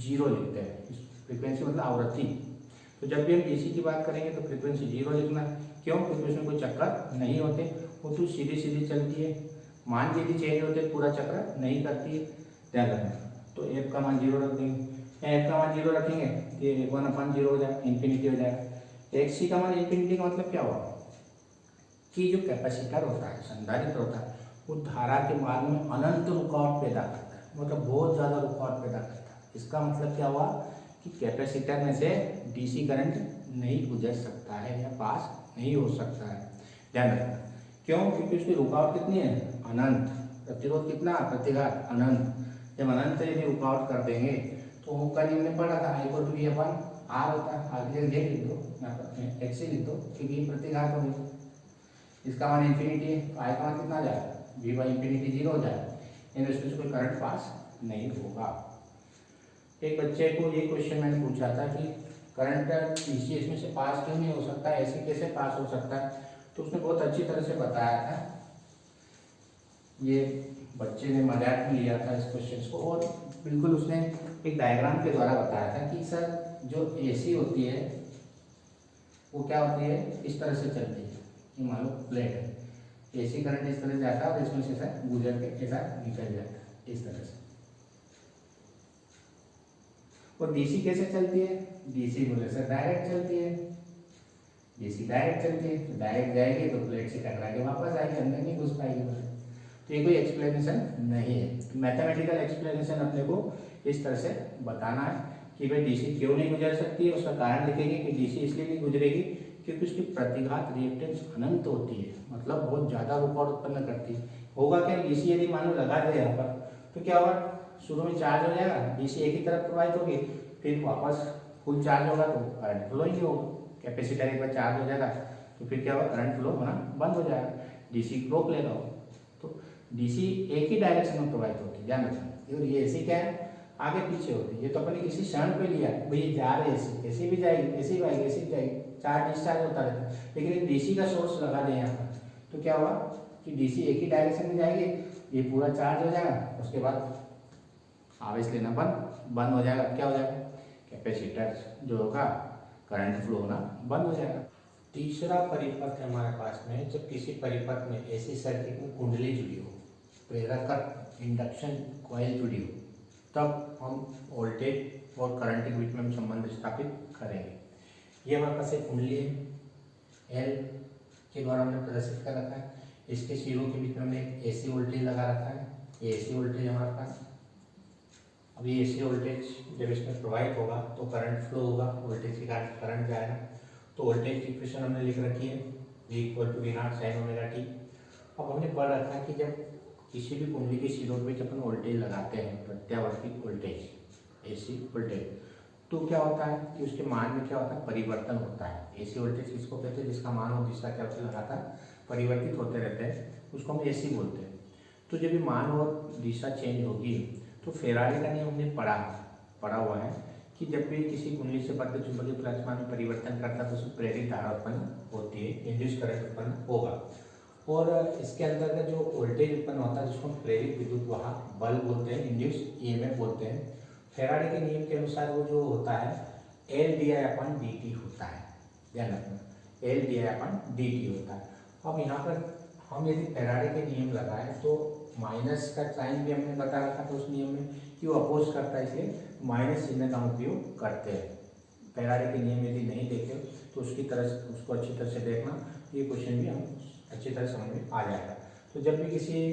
0 लिखते हैं। फ्रीक्वेंसी मतलब आवृत्ति। तो जब भी हम डीसी की बात करेंगे तो फ्रीक्वेंसी 0 लिखना। क्यों? क्योंकि उसमें कोई चक्कर नहीं होते, वो तो सीधी सीधी चलती है। मान यदि चेंज होते पूरा चक्र नहीं करती है, ध्यान रखना। तो एफ का मान 0 रख देंगे, एफ का मान 0 रखेंगे तो ये 1/0 हो जाएगा, इन्फिनिटी हो जाएगा। एक्स सी का मान इन्फिनिटी का मतलब क्या हुआ कि जो कैपेसिटर होता है, संधारित्र होता है, वो धारा के मार्ग में अनंत रुकावट पैदा करता है, मतलब बहुत ज़्यादा रुकावट पैदा करता है। इसका मतलब क्या हुआ कि कैपेसिटर में से डीसी करंट नहीं गुजर सकता है या पास नहीं हो सकता है, ध्यान रखना। क्यों? क्योंकि उसकी रुकावट कितनी है? अनंत। प्रतिरोध कितना? प्रतिघात अनंत। जब अनंत यदि रुकावट कर देंगे तो हुक का नियम में पढ़ा था, I = V/R होता है। आगे देख लिख दो, यहाँ पर एक्स लिख दो, क्योंकि प्रतिघात हो गई। इसका मान इन्फिनिटी है, तो आई का मान कितना आ जाएगा? V/∞ 0 हो जाएगा, इन उसमें से कोई करंट पास नहीं होगा। एक बच्चे को ये क्वेश्चन मैंने पूछा था कि करंट डीसी इसमें से पास क्यों नहीं हो सकता, ऐसे कैसे पास हो सकता है? तो उसने बहुत अच्छी तरह से बताया था। ये बच्चे ने मजाक में लिया था इस क्वेश्चन को, और बिल्कुल उसने एक डायग्राम के द्वारा बताया था कि सर जो एसी होती है वो क्या होती है, इस तरह से चलती है। ये मान लो प्लेट है, एसी करंट इस तरह से जाता है और इसमें से ऐसा गुजर के ऐसा निकल जाता है इस तरह से। और डीसी कैसे चलती है? डीसी बोले सर डायरेक्ट चलती है, डीसी डायरेक्ट चलती है, तो डायरेक्ट जाएगी तो प्लेट से टकरा के वापस आएगी, अंदर नहीं घुस पाएगी। तो ये कोई एक्सप्लेनेशन नहीं है। तो मैथमेटिकल एक्सप्लेनेशन अपने को इस तरह से बताना है कि भाई डीसी क्यों नहीं गुजर सकती है। उसका कारण लिखेंगे कि डीसी इसलिए नहीं गुजरेगी क्योंकि उसकी प्रतिघात रिएक्टेंस अनंत होती है, मतलब बहुत ज़्यादा रुकावट उत्पन्न करती है। होगा क्या, डीसी यदि मान लो लगा दे यहाँ पर तो क्या होगा, शुरू में चार्ज हो जाएगा, डीसी एक ही तरफ प्रवाहित होगी, फिर वापस फुल चार्ज होगा तो करंट फ्लो ही होगा। कैपेसिटर एक बार चार्ज हो जाएगा तो फिर क्या होगा, करंट फ्लो होना बंद हो जाएगा, डीसी रोक लेगा। तो डीसी एक ही डायरेक्शन में प्रवाहित होती है, ध्यान रखना। और ये एसी क्या है, आगे पीछे होती है। ये तो अपने किसी क्षण पे लिया भाई जा रहे एसी, ऐसी भी जाएगी, ऐसी भी आएगी, ऐसी भी जाएगी, चार्ज डिस्चार्ज होता रहता है। लेकिन एक डीसी का सोर्स लगा दें यहाँ पर तो क्या होगा कि डीसी एक ही डायरेक्शन में जाएगी, ये पूरा चार्ज हो जाएगा, उसके बाद आवेश लेना बंद हो जाएगा। क्या हो जाएगा, कैपेसिटर जो होगा करंट फ्लो होना बंद हो जाएगा। तीसरा परिपथ है हमारे पास में, जब किसी परिपथ में एसी सर्किट में कुंडली जुड़ी हो, प्रेरक इंडक्शन कॉइल जुड़ी हो, तब हम वोल्टेज और करंट के बीच में हम संबंध स्थापित करेंगे। ये हमारे पास एक कुंडली है, एल के द्वारा हमने प्रदर्शित कर रखा है। इसके सिरों के बीच में हमने एक एसी वोल्टेज लगा रखा है। ये एसी वोल्टेज हमारे पास, अब ये एसी वोल्टेज जब इसमें प्रवाहित होगा तो करंट फ्लो होगा, वोल्टेज के कारण करंट जाएगा। तो वोल्टेज की इक्वेशन हमने लिख रखी है V = V0 sin omega T. अब हमने पढ़ रखा है कि जब किसी भी कुंडली के सिरों के बीच अपन वोल्टेज लगाते हैं, प्रत्यावर्ती वोल्टेज, एसी वोल्टेज, तो क्या होता है कि उसके मान में क्या होता है, परिवर्तन होता है। एसी वोल्टेज किसको कहते हैं, जिसका मान और दिशा क्या होती है, लगातार परिवर्तित होते रहते हैं, उसको हम एसी बोलते हैं। तो जब ये मान और दिशा चेंज होगी तो फेराडे का नियम हमने पढ़ा हुआ है कि जब भी किसी कुंडली से बद्ध चुंबकीय प्लाज्मा में परिवर्तन करता है तो उसमें प्रेरित धारा उत्पन्न होती है, इंड्यूस करंट उत्पन्न होगा। और इसके अंदर का जो वोल्टेज उत्पन्न होता है जिसको हम प्रेरित विद्युत वाहक बल बोलते हैं, इंड्यूस ईएमएफ बोलते हैं। फेराडे के नियम के अनुसार वो जो होता है L/dt होता है, ध्यान रखना, L/dt होता है। अब यहाँ पर हम यदि फेराडे के नियम लगाए तो माइनस का साइन भी हमने बता रखा था उस नियम में कि वो अपोज करता है, इसलिए माइनस चिन्ह का उपयोग करते हैं। फेराडे के नियम यदि नहीं देखे तो उसको अच्छी तरह से देखना, ये क्वेश्चन भी हम अच्छी तरह समझ में आ जाएगा। तो जब भी किसी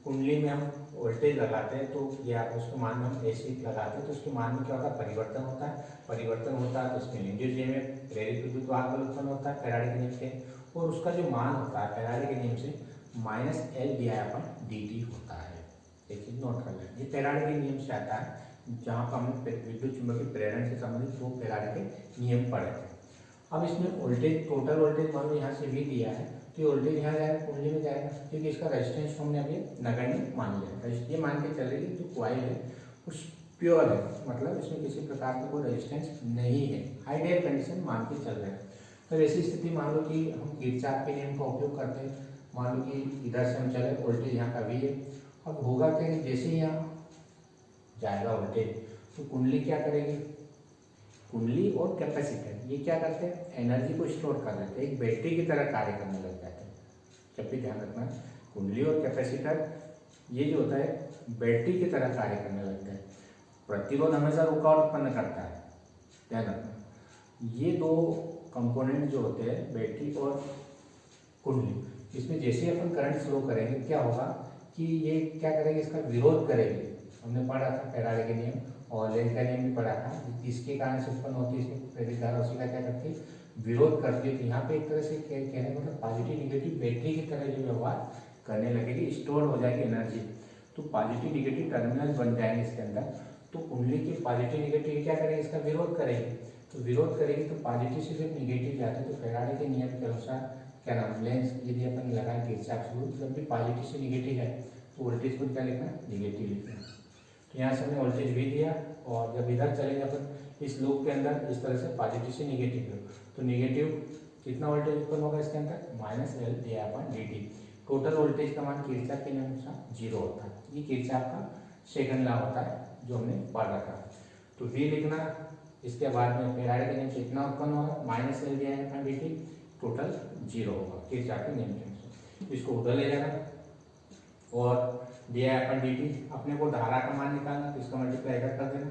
कुंडली में हम वोल्टेज लगाते हैं तो या उसके मान में हम एसी लगाते हैं तो उसके मान में क्या होता है, परिवर्तन होता है। परिवर्तन होता है तो उसमें इंड्यूस्ड ईएमएफ, प्रेरित विद्युत वाहक बल उत्पन्न होता है फेराडे के नियम से, और उसका जो मान होता है फेराडे के नियम से -L/dt होता है। देखिए नोट कर लें, ये फेराडे के नियम से आता है, जहाँ पर हमने विद्युत चुंबकीय प्रेरण से संबंधित वो फेराडे के नियम पढ़े थे। अब इसमें वोल्टेज, टोटल वोल्टेज मान लो यहाँ से V दिया है तो ये वोल्टेज यहाँ जाएगा, कुंडली में जाएगा, क्योंकि इसका रेजिस्टेंस हमने अभी नगण्य मान लिया। ये मान के चलेगी जो कॉइल है उस प्योर है, मतलब इसमें किसी प्रकार का कोई रेजिस्टेंस नहीं है, आइडियल कंडीशन मान के चल रहे हैं। तो ऐसी स्थिति मान लो कि हम किरचॉफ के नियम का उपयोग करते हैं। मान लो कि इधर से हम चले, वोल्टेज यहाँ का V है। अब होगा क्या कि जैसे ही यहाँ जाएगा वोल्टेज तो कुंडली क्या करेगी, कुंडली और कैपेसिटर ये क्या करते हैं, एनर्जी को स्टोर कर लेते हैं, एक बैटरी की तरह कार्य करने लग जाते हैं। जब भी ध्यान रखना, कुंडली और कैपेसिटर ये जो होता है बैटरी की तरह कार्य करने लगता है। प्रतिरोध हमेशा रुकावट उत्पन्न करता है, ध्यान रखना। ये दो कंपोनेंट जो होते हैं बैटरी और कुंडली, इसमें जैसे अपन करंट फ्लो करेंगे क्या होगा कि ये क्या करेंगे, इसका विरोध करेंगे। हमने पढ़ा था फेराडे के नियम और लेंज का नियम भी पढ़ा था, इसके कारण से उत्पन्न होती है इसमें प्रेरित धारा, उसी का क्या करती है, विरोध करती है। तो यहाँ पे एक तरह से कहने का मतलब पॉजिटिव निगेटिव बैटरी की तरह जो व्यवहार करने लगेगी, स्टोर हो जाएगी एनर्जी। तो पॉजिटिव निगेटिव टर्मिनल बन जाएंगे इसके अंदर। तो कुंडली के पॉजिटिव निगेटिव क्या करेंगे, इसका विरोध करेगी। तो विरोध करेगी तो पॉजिटिव से जब निगेटिव जाते हैं तो फेराडे के नियम के अनुसार क्या नाम, लेंस यदि अपन लगाए किरचॉफ लॉ, जब भी पॉजिटिव से निगेटिव है तो वोल्टेज को क्या लिखना है, निगेटिव लिखना है। तो यहाँ से हमने वोल्टेज V दिया और जब इधर चलेंगे अपन इस लूप के अंदर इस तरह से पॉजिटिव से निगेटिव लो, तो निगेटिव कितना वोल्टेज उत्पन्न होगा इसके अंदर, -L/dt। टोटल वोल्टेज का मान किरचॉफ के नियम के अनुसार 0 होता है। ये किरचॉफ का सेकंड लॉ होता है जो हमने पढ़ रखा। तो V लिखना, इसके बाद में फेराडे के नियम से इतना उत्पन्न होगा -L/dt, टोटल 0 होगा किरचॉफ के नियम के अनुसार। इसको उधर ले जाना और di/dt, अपने को धारा का मान निकालना तो इसका मल्टीप्लाई इधर कर देना,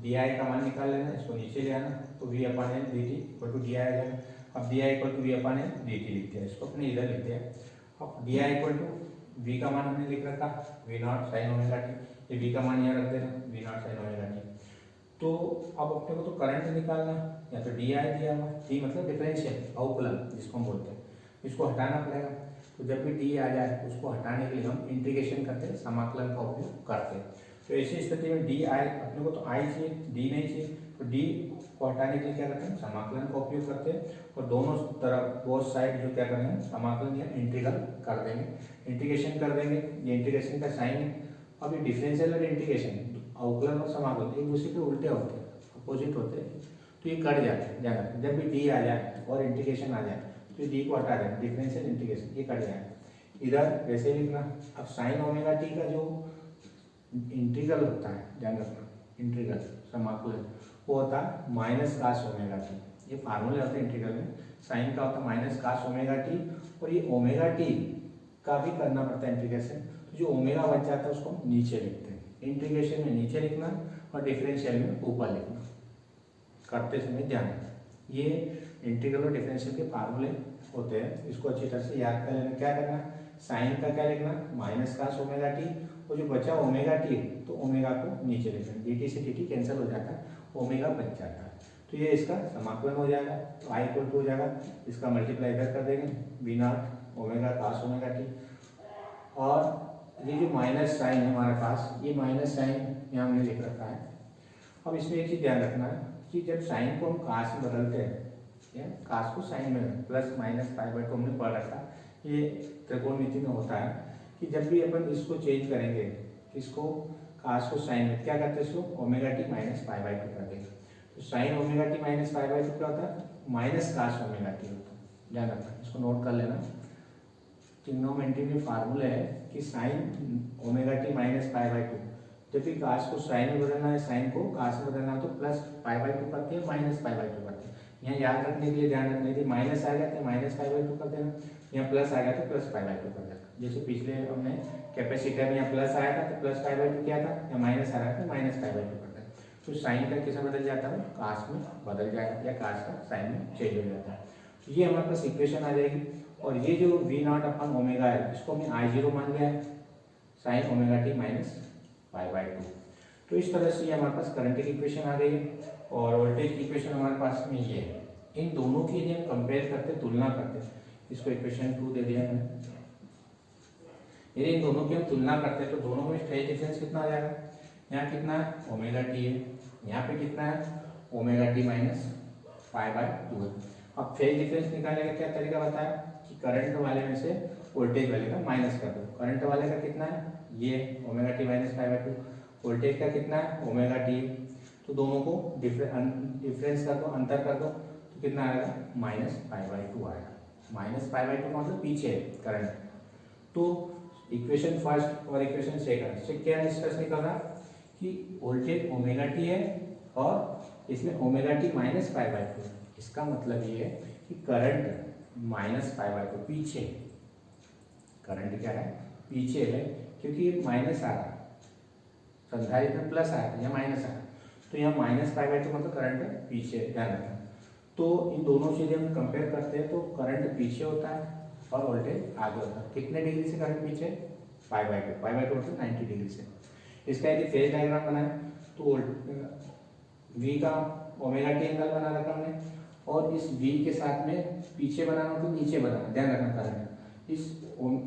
di का मान निकाल लेना, इसको नीचे ले आना तो V/L/dt = di आ जाएगा। अब di = V/L/dt लिखते हैं, इसको अपने इधर लिखते हैं। अब di = V का मान हमने लिख रखा V0 sin ओमेगा टी, ये V का मान यहाँ रख देना V0 sin ओमेगा टी। तो अब अपने को तो करंट निकालना, या तो di दिया हुआ, टी मतलब डिफरेंशियल अवकलन जिसको हम बोलते हैं, इसको हटाना पड़ेगा। तो जब भी डी आ जाए उसको हटाने के लिए हम इंटीग्रेशन करते हैं, समाकलन का उपयोग करते हैं। तो ऐसी स्थिति में डी आई, अपने को तो आई चाहिए, डी नहीं चाहिए, तो डी को हटाने के लिए क्या करते हैं, समाकलन का उपयोग करते हैं। और दोनों तरफ बोथ साइड जो क्या करेंगे, समाकलन या इंटीग्रल कर देंगे, इंटीग्रेशन कर देंगे। ये इंटीग्रेशन का साइन है। अब ये डिफरेंशियल और इंटीग्रेशन, अवकलन और समाकलन एक दूसरे के उल्टे होते हैं, अपोजिट होते हैं, तो ये कट जाते हैं। ध्यान, जब भी डी आ जाए और इंटीग्रेशन आ जाए तो डी को हटा दें, डिफरेंशियल इंटीग्रेशन ये कट जाएगा। इधर वैसे लिखना। अब साइन ओमेगा टी का जो इंटीग्रल होता है, ध्यान रखना, इंटीग्रल समाकलन वो होता है -cos ओमेगा टी। ये फार्मूले होते हैं इंटीग्रल में, साइन का होता है -cos ओमेगा टी, और ये ओमेगा टी का भी करना पड़ता है इंटीग्रेशन। तो जो ओमेगा बच जाता है उसको हम नीचे लिखते हैं, इंटीग्रेशन में नीचे लिखना और डिफरेंशियल में ऊपर लिखना। करते समय ध्यान रखना, ये इंटीग्रल और डिफरेंशियल के फार्मूले होते हैं, इसको अच्छी तरह से याद कर लेना। क्या करना, साइन का क्या लिखना, माइनस कास ओमेगा टी, और जो बचा ओमेगा टी तो ओमेगा को नीचे लिखना, डी टी से डी टी कैंसिल हो जाता है, ओमेगा बच जाता है। तो ये इसका समाकलन हो जाएगा, तो आई इक्वल टू हो जाएगा, इसका मल्टीप्लाई इधर कर देंगे, V naught omega cos omega T. और ये जो माइनस साइन है हमारे पास, ये माइनस साइन यहाँ हमने लिख रखा है। अब इसमें एक चीज़ ध्यान रखना है कि जब साइन को हम कास में बदलते हैं, या कास को साइन में, प्लस माइनस पाई बाय 2 हमने पढ़ रखा, ये त्रिकोणमिति में होता है कि जब भी अपन इसको चेंज करेंगे, इसको कास को साइन में, क्या करते हैं, इसको omega T minus pi by 2 कर देंगे। तो sign omega T minus pi by 2 क्या होता है, माइनस कास ओमेगा टी होता है। ध्यान रखना, इसको नोट कर लेना। ट्रिग्नोमेट्री में फार्मूला है कि sign omega T minus pi by 2, जब भी कास को साइन में बदलना है, साइन को कास में बदलना है तो प्लस पाई बाय 2 करते हैं, माइनस पाई बाय 2 करते हैं। यहाँ याद रखने के लिए, ध्यान रखने के लिए, माइनस आ गया तो माइनस पाई बाय 2 कर देना, यहाँ प्लस आ गया तो प्लस पाई बाय 2 कर देना। जैसे पिछले हमने कैपेसिटर में यहाँ प्लस आया था तो प्लस पाई बाय 2 किया था, या माइनस आ रहा था माइनस पाई बाय 2 कर देना। तो साइन का किस में बदल जाता है, कास में बदल जाएगा, या कास का साइन में चेंज हो जाता है। तो ये हमारे पास इक्वेशन आ जाएगी। और ये जो वी नॉट अपन ओमेगा है, इसको हमने आई जीरो मान लिया है, sign omega T minus pi by 2। तो इस तरह से ये हमारे पास करंट की इक्वेशन आ गई है, और वोल्टेज की इक्वेशन हमारे पास में ये है। इन दोनों की यदि हम कंपेयर करते, तुलना करते, इसको इक्वेशन 2 दे दिया मैंने। यदि इन दोनों की हम तुलना करते तो दोनों में फेज डिफरेंस कितना आ जाएगा, यहाँ कितना है, ओमेगा टी है, यहाँ पे कितना है, omega T minus pi by 2 है। अब फेज डिफरेंस निकालने का क्या तरीका बताया कि करंट वाले में से वोल्टेज वाले का माइनस कर दो। करंट वाले का कितना है, ये omega T minus pi by 2, voltage का कितना है, ओमेगा टी। तो दोनों को डिफरेंस कर दो, अंतर कर दो, तो कितना आएगा, माइनस पाई बाय 2 आएगा। माइनस पाई बाय 2 मतलब पीछे करंट। तो इक्वेशन फर्स्ट और इक्वेशन सेकंड से क्या निष्कर्ष निकल रहा कि वोल्टेज ओमेगा टी है और इसमें omega T minus pi by 2। इसका मतलब ये है कि करंट माइनस पाई बाय 2 पीछे, करंट क्या है, पीछे है, क्योंकि माइनस आ रहा है, संधारित्र में प्लस आया था, यहाँ माइनस आया, तो यहाँ माइनस पाई बाय 2 मतलब करंट पीछे, ध्यान रखना। तो इन दोनों से जब हम कंपेयर करते हैं तो करंट पीछे होता है और वोल्टेज आगे होता है। कितने डिग्री से करंट पीछे, पाई बाय 2, पाई बाय 2 मतलब 90 डिग्री से। इसका यदि फेज डायग्राम बनाए तो वी का ओमेगा टी एंगल बना रखा हमने, और इस वी के साथ में पीछे बनाना तो नीचे बनाना, ध्यान रखना। करंट इस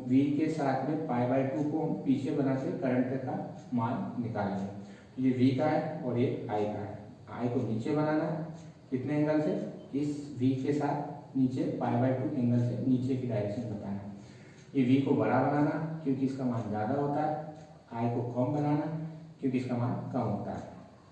वी के साथ में पाई बाय 2 को हम पीछे बना के करंट का मान निकालेंगे। ये वी का है और ये आई का है। आई को नीचे बनाना कितने एंगल से, इस वी के साथ नीचे पाई बाय 2 एंगल से नीचे की डायरेक्शन बताना। ये वी को बड़ा बनाना क्योंकि इसका मान ज़्यादा होता है, आई को कम बनाना क्योंकि इसका मान कम होता है।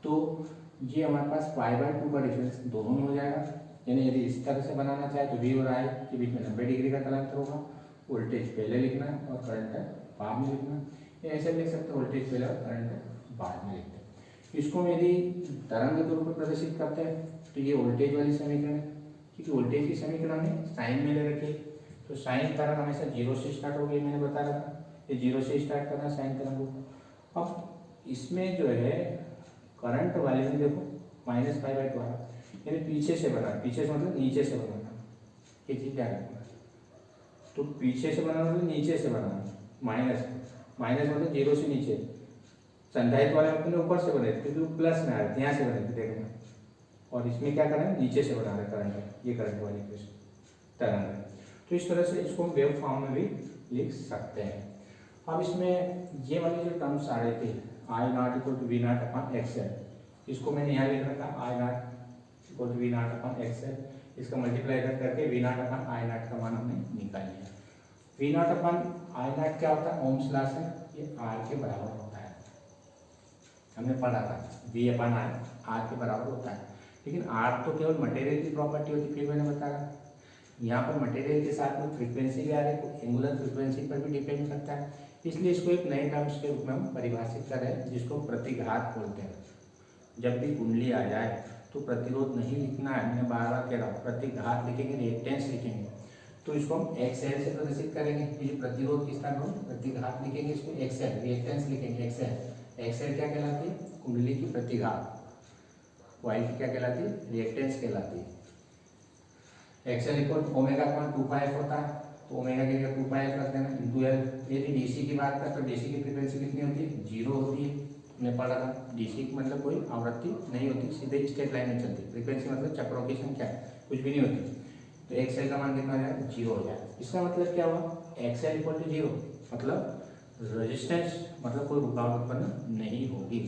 तो ये हमारे पास पाई बाय 2 का डिफरेंस दोनों में हो जाएगा। यानी यदि इस तरह से बनाना चाहे तो वी और आई के बीच में 90 डिग्री का तलांतर होगा। वोल्टेज पहले लिखना है और करंट बाद में लिखना है। ऐसे लिख सकते हैं, वोल्टेज पहले और करंट बाद में लिखते हैं। इसको हम यदि तरंग के रूप में प्रदर्शित करते हैं तो ये वोल्टेज वाली समीकरण है, क्योंकि वोल्टेज की समीकरण हमने साइन में ले रखी है। तो साइन तरंग हमेशा 0 से स्टार्ट होगी, मैंने बताया था, ये 0 से स्टार्ट करना साइन तरंग को। अब इसमें जो है करंट वाले में देखो माइनस पाई बाय 2 आ रहा, यानी पीछे से बनाना, पीछे से मतलब नीचे से बनाना, ये चीज़ ध्यान रखना। तो पीछे से बनाना मतलब नीचे से बनाना, माइनस माइनस मतलब 0 से नीचे। संधारित्र वाले अपने ऊपर से बने थे क्योंकि वो प्लस में आ रहे थे, यहाँ से बने थे, देखना। और इसमें क्या करें, नीचे से बना रहे करंट, ये करंट वाली इक्वेशन तरंग। तो इस तरह से इसको हम वेव फॉर्म में भी लिख सकते हैं। अब इसमें ये वाली जो टर्म्स आ रही थी, I naught equal to V naught upon XL, इसको मैंने यहाँ लिख रखा, I naught equal to V naught upon XL. इसका मल्टीप्लाई करके V naught upon I naught का मान हमने निकाल लिया। V naught upon I naught क्या होता है, ओम्स लॉ से ये आर के बराबर होता है, हमने पढ़ा था। वी अपॉन आर के बराबर होता है। लेकिन आर तो केवल मटेरियल की प्रॉपर्टी होती है, फिर मैंने बताया यहाँ पर मटेरियल के साथ में फ्रीक्वेंसी भी आ रही है, तो एंगुलर फ्रीक्वेंसी पर भी डिपेंड करता है। इसलिए इसको एक नए टर्म्स के रूप में हम परिभाषित कर रहे हैं, जिसको प्रतिघात बोलते हैं। जब भी कुंडली आ जाए तो प्रतिरोध नहीं लिखना है, मैंने बार बार कह रहा हूँ, प्रतिघात लिखेंगे, रिएक्टेंस लिखेंगे। तो इसको हम एक्सएल से प्रदर्शित करेंगे। ये प्रतिरोध किस तरह, प्रतिघात लिखेंगे, इसको एक्सएल, रिएक्टेंस लिखेंगे एक्सएल। एक्सएल क्या कहलाती है, कुंडली की प्रतिघात कॉइल की क्या कहलाती है, रिएक्टेंस कहलाती है। एक्सएल इक्वल ओमेगा का मान 2πf होता है, तो ओमेगा की जगह 2πf रख देना इंटू एल। यदि डीसी की बात करें तो डीसी की फ्रीक्वेंसी कितनी होती है, 0 होती है। हमने पढ़ा था डीसी की मतलब कोई आवृत्ति नहीं होती, सीधे स्ट्रेट लाइन में चलती। फ्रीक्वेंसी मतलब चक्रों की संख्या, कुछ भी नहीं होती। तो एक्सएल का मान कितना हो जाएगा, 0 हो जाएगा। इसका मतलब क्या हुआ, एक्सएल इक्वल टू 0 मतलब रेजिस्टेंस मतलब कोई रुकावट उत्पन्न नहीं होगी।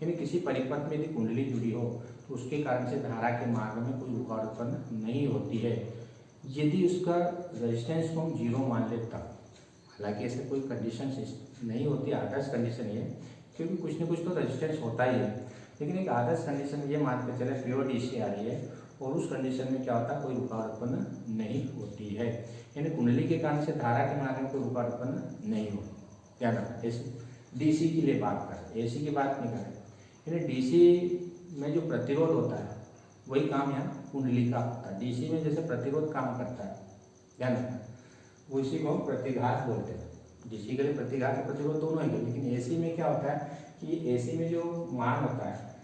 यानी किसी परिपथ में यदि कुंडली जुड़ी हो तो उसके कारण से धारा के मार्ग में कोई रुकावट उत्पन्न नहीं होती है, यदि उसका रेजिस्टेंस को हम 0 मान ले तब। हालांकि ऐसे कोई कंडीशन नहीं होती, आदर्श कंडीशन ये, क्योंकि कुछ न कुछ तो रेजिस्टेंस होता ही है। लेकिन एक आदर्श कंडीशन ये मान के चले प्योर डीसी आ रही है और उस कंडीशन में क्या होता है, कोई रुकावट उत्पन्न नहीं होती है। यानी कुंडली के कारण से धारा के मार्ग में कोई रुकावट उत्पन्न नहीं होती। क्या रखना, ऐसे डीसी के लिए बात करें, एसी की बात नहीं करें। यानी डीसी में जो प्रतिरोध होता है वही काम यहाँ कुंडली का होता है। डीसी में जैसे प्रतिरोध काम करता है, ध्यान रखना, वो इसी को हम प्रतिघात बोलते हैं। डीसी के लिए प्रतिघात और प्रतिरोध दोनों ही, लेकिन एसी में क्या होता है कि एसी में जो मान होता है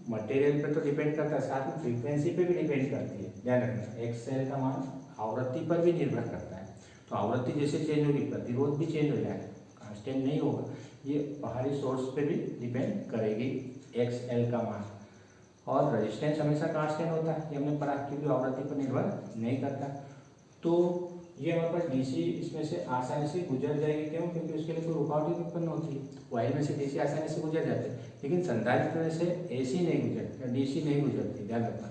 मटेरियल पे तो डिपेंड करता है, साथ में फ्रीक्वेंसी पे भी डिपेंड करती है। ध्यान रखना, एक्सएल का मान आवृत्ति पर भी निर्भर करता है। तो आवृत्ति जैसे चेंज होगी प्रतिरोध भी चेंज हो जाएगा, कांस्टेंट नहीं होगा। ये बाहरी सोर्स पे भी डिपेंड करेगी एक्सएल का मान। और रेजिस्टेंस हमेशा कांस्टेंट होता है, ये हमने पढ़ा, क्योंकि आवृत्ति पर निर्भर नहीं करता। तो ये हमारे पास डीसी इसमें से आसानी से गुजर जाएगी। क्यों, क्योंकि उसके लिए कोई रुकावट ही उत्पन्न होती है। कॉइल में से डीसी आसानी से गुजर जाते हैं, लेकिन संधारित्र में से एसी नहीं गुजरती, डीसी नहीं गुजरती। ध्यान रखना,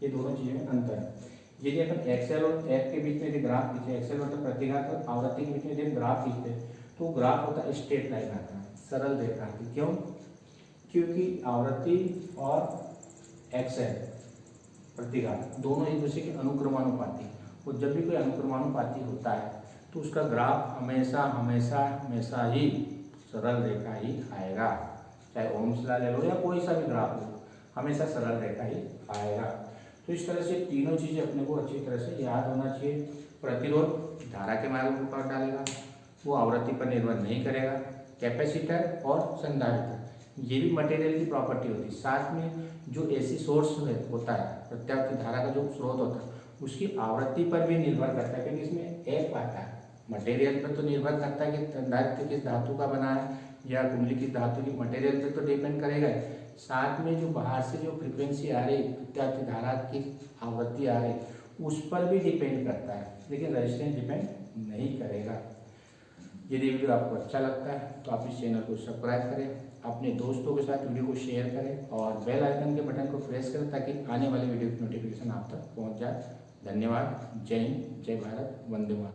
ये दोनों चीज़ें में अंतर है। यदि अपन एक्सएल और एफ के बीच में यदि ग्राफ खींचे, एक्सएल मतलब प्रतिघात और आवृत्ति के बीच में यदि ग्राफ खींचते हैं तो ग्राफ होता है स्ट्रेट लाइन आता है, सरल रेखा आती है। क्यों, क्योंकि आवृत्ति और एक्सएल प्रतिघात दोनों एक दूसरे के अनुक्रमानुपाती, और जब भी कोई अनुक्रमानुपाती होता है तो उसका ग्राफ हमेशा हमेशा हमेशा ही सरल रेखा ही आएगा। चाहे ओम्स लॉ ले लो या कोई सा भी ग्राफ लो, हमेशा सरल रेखा ही आएगा। तो इस तरह से तीनों चीज़ें अपने को अच्छी तरह से याद होना चाहिए। प्रतिरोध धारा के मार्ग में रुकावट डालेगा, वो आवृत्ति पर निर्भर नहीं करेगा। कैपेसिटर और संधारित्र ये भी मटेरियल की प्रॉपर्टी होती है। साथ में जो एसी सोर्स होता है, प्रत्यावर्ती धारा का जो स्रोत होता है, उसकी आवृत्ति पर भी निर्भर करता है, क्योंकि इसमें एक आता है। मटेरियल पर तो निर्भर करता है कि संधारित्र किस धातु का बना है या कुंडली किस धातु की, मटेरियल पर तो डिपेंड करेगा। साथ में जो बाहर से जो फ्रीक्वेंसी आ रही, प्रत्यावर्ती धारा की आवृत्ति आ रही, उस पर भी डिपेंड करता है, लेकिन रेजिस्टेंस डिपेंड नहीं करेगा। यदि वीडियो आपको अच्छा लगता है तो आप इस चैनल को सब्सक्राइब करें, अपने दोस्तों के साथ वीडियो को शेयर करें और बेल आइकन के बटन को प्रेस करें ताकि आने वाले वीडियो की नोटिफिकेशन आप तक पहुंच जाए। धन्यवाद। जय हिंद, जय भारत, वंदे मातरम।